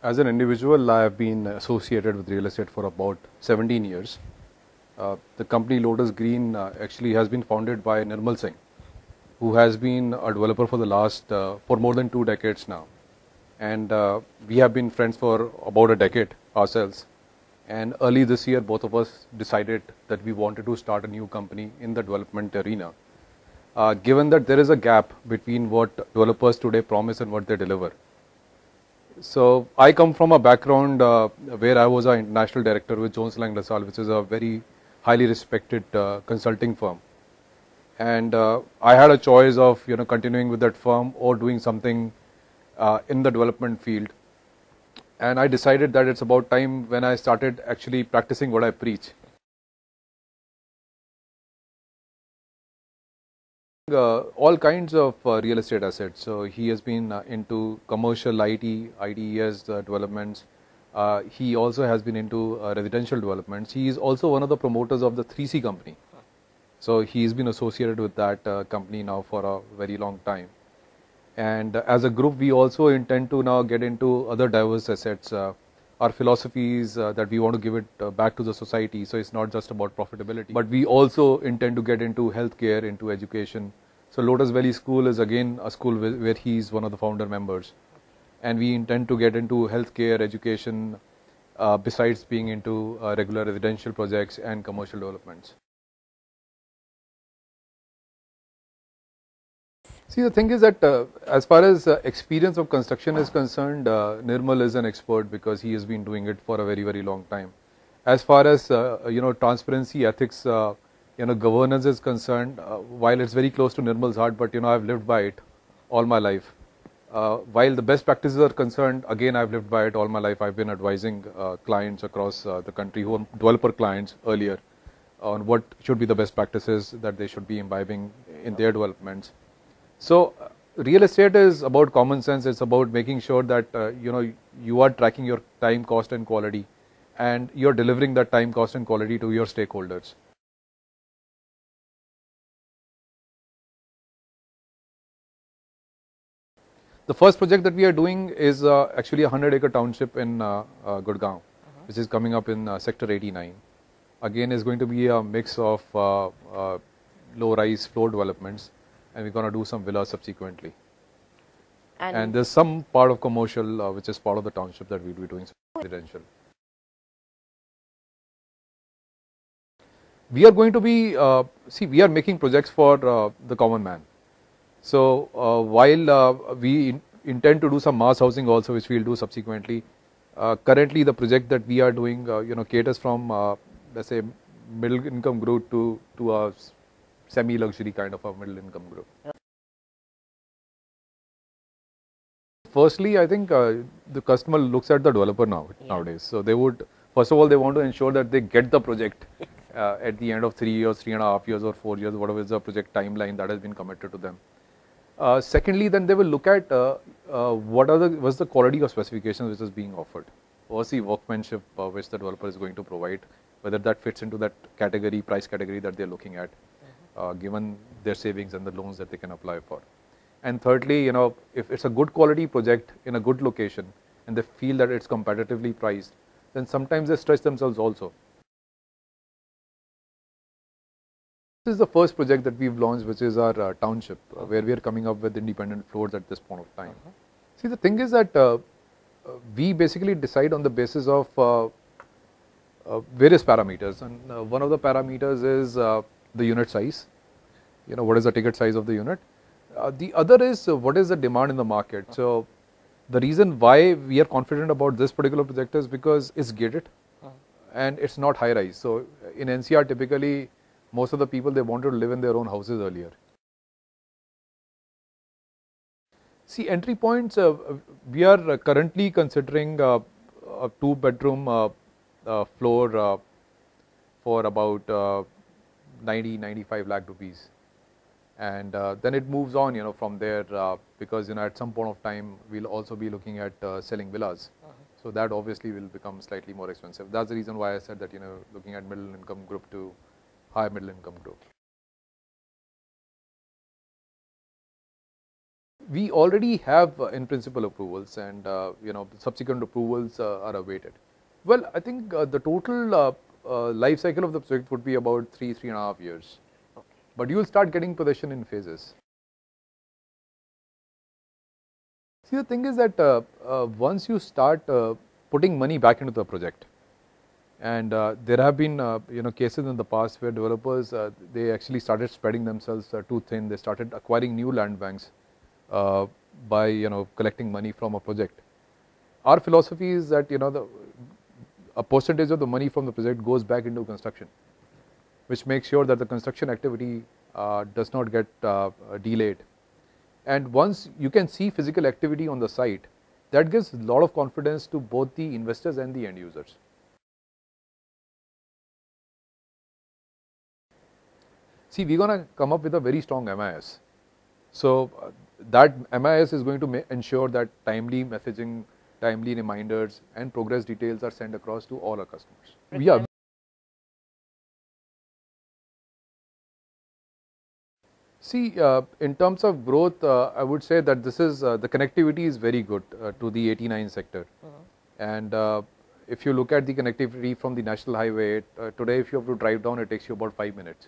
As an individual, I have been associated with real estate for about 17 years. The company Lotus Green actually has been founded by Nirmal Singh, who has been a developer for the last, for more than 2 decades now. And we have been friends for about a decade ourselves. And early this year, both of us decided that we wanted to start a new company in the development arena. Given that there is a gap between what developers today promise and what they deliver. So I come from a background where I was an international director with Jones Lang LaSalle, which is a very highly respected consulting firm. And I had a choice of continuing with that firm or doing something in the development field. And I decided that it's about time when I started actually practicing what I preach. All kinds of real estate assets. So he has been into commercial ITES developments. He also has been into residential developments. He is also one of the promoters of the 3C company. So he's been associated with that company now for a very long time. And as a group, we also intend to now get into other diverse assets. Our philosophy is that we want to give it back to the society. So it's not just about profitability, but we also intend to get into healthcare, into education. So Lotus Valley School is again a school where he is one of the founder members. And we intend to get into healthcare, education, besides being into regular residential projects and commercial developments. See, the thing is that as far as experience of construction is concerned, Nirmal is an expert because he has been doing it for a very, very long time. As far as transparency, ethics, governance is concerned, while it's very close to Nirmal's heart, but I've lived by it all my life. While the best practices are concerned, again I've lived by it all my life. I've been advising clients across the country who are developer clients earlier on what should be the best practices that they should be imbibing in their developments. So real estate is about common sense. It's about making sure that you are tracking your time, cost and quality, and you're delivering that time, cost and quality to your stakeholders. The first project that we are doing is actually a 100-acre township in Gurgaon, which is coming up in sector 89. Again, is going to be a mix of low-rise floor developments. And we're going to do some villas subsequently. And there's some part of commercial, which is part of the township that we'll be doing residential. We are going to be, we are making projects for the common man. So while we intend to do some mass housing also, which we'll do subsequently, currently the project that we are doing, caters from, let's say, middle income group to a semi-luxury kind of a middle income group. Firstly, I think the customer looks at the developer nowadays. So they would, first of all, they want to ensure that they get the project at the end of 3 years, 3.5 years or 4 years, whatever is the project timeline that has been committed to them. Secondly, then they will look at what's the quality of specifications which is being offered. What's the workmanship which the developer is going to provide, whether that fits into that category, price category that they're looking at. Given their savings and the loans that they can apply for. And thirdly, if it's a good quality project in a good location and they feel that it's competitively priced, then sometimes they stretch themselves also. This is the first project that we've launched, which is our township, where we are coming up with independent floors at this point of time. See, the thing is that we basically decide on the basis of various parameters, and one of the parameters is the unit size, what is the ticket size of the unit. The other is what is the demand in the market. So the reason why we are confident about this particular project is because it's gated and it's not high rise. So in NCR, typically most of the people, they wanted to live in their own houses earlier. See, entry points, we are currently considering a 2-bedroom floor for about 90-95 lakh rupees, and then it moves on from there, because at some point of time we'll also be looking at selling villas. So that obviously will become slightly more expensive. That's the reason why I said that looking at middle income group to high middle income group. We already have in principle approvals, and subsequent approvals are awaited. Well, I think the total life cycle of the project would be about 3.5 years. Okay. But you will start getting possession in phases. See, the thing is that once you start putting money back into the project, and there have been cases in the past where developers they actually started spreading themselves too thin. They started acquiring new land banks by collecting money from a project. Our philosophy is that a percentage of the money from the project goes back into construction, which makes sure that the construction activity does not get delayed. And once you can see physical activity on the site, that gives a lot of confidence to both the investors and the end users. See, we're going to come up with a very strong MIS. So that MIS is going to ensure that timely messaging, timely reminders and progress details are sent across to all our customers. Yeah. See, in terms of growth, I would say that this is the connectivity is very good to the 89 sector. And if you look at the connectivity from the national highway, today if you have to drive down, it takes you about 5 minutes.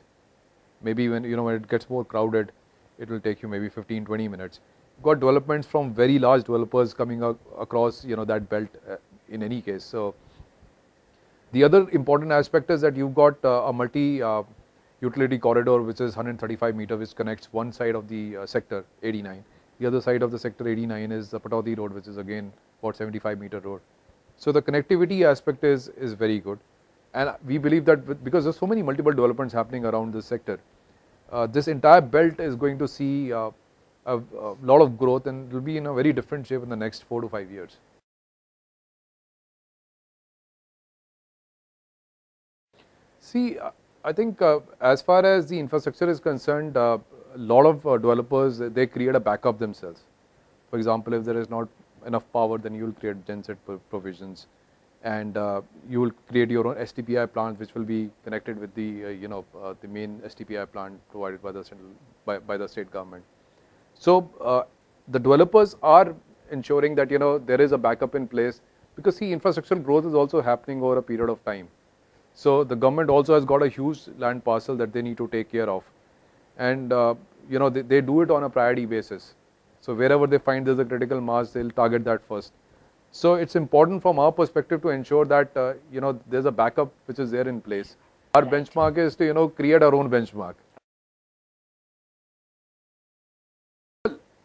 Maybe when it gets more crowded, it will take you maybe 15-20 minutes. You've got developments from very large developers coming across that belt in any case. So the other important aspect is that you've got a multi utility corridor which is 135 meter, which connects one side of the sector 89. The other side of the sector 89 is the Patauti road, which is again about 75 meter road. So the connectivity aspect is very good, and we believe that because there's so many multiple developments happening around this sector, this entire belt is going to see a lot of growth, and it will be in a very different shape in the next 4 to 5 years. See, I think as far as the infrastructure is concerned, a lot of developers, they create a backup themselves. For example, if there is not enough power, then you will create genset provisions, and you will create your own STPI plant, which will be connected with the the main STPI plant provided by the central, by the state government. So the developers are ensuring that there is a backup in place, because see, infrastructural growth is also happening over a period of time. So the government also has got a huge land parcel that they need to take care of, and they do it on a priority basis. So wherever they find there's a critical mass, they'll target that first. So it's important from our perspective to ensure that there's a backup which is there in place. Our benchmark is to create our own benchmark.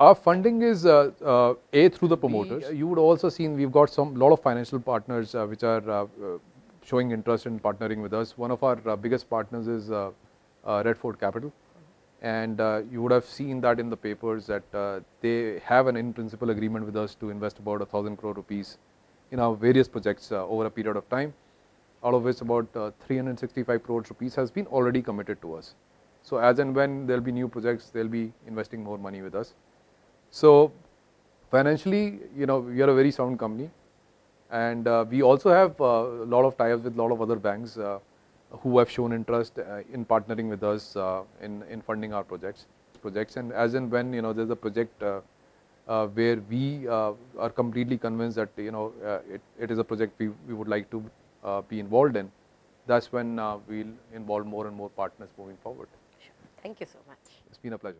Our funding is through the promoters. You would also seen we've got lot of financial partners which are showing interest in partnering with us. One of our biggest partners is Red Fort Capital, and you would have seen that in the papers that they have an in-principle agreement with us to invest about 1,000 crore rupees in our various projects over a period of time, out of which about 365 crore rupees has been already committed to us. So as and when there will be new projects, they'll be investing more money with us. So financially, we are a very sound company, and we also have a lot of tie-ups with a lot of other banks who have shown interest in partnering with us in funding our projects. And as and when there's a project where we are completely convinced that it is a project we would like to be involved in, that's when we'll involve more and more partners moving forward. Sure. Thank you so much. It's been a pleasure.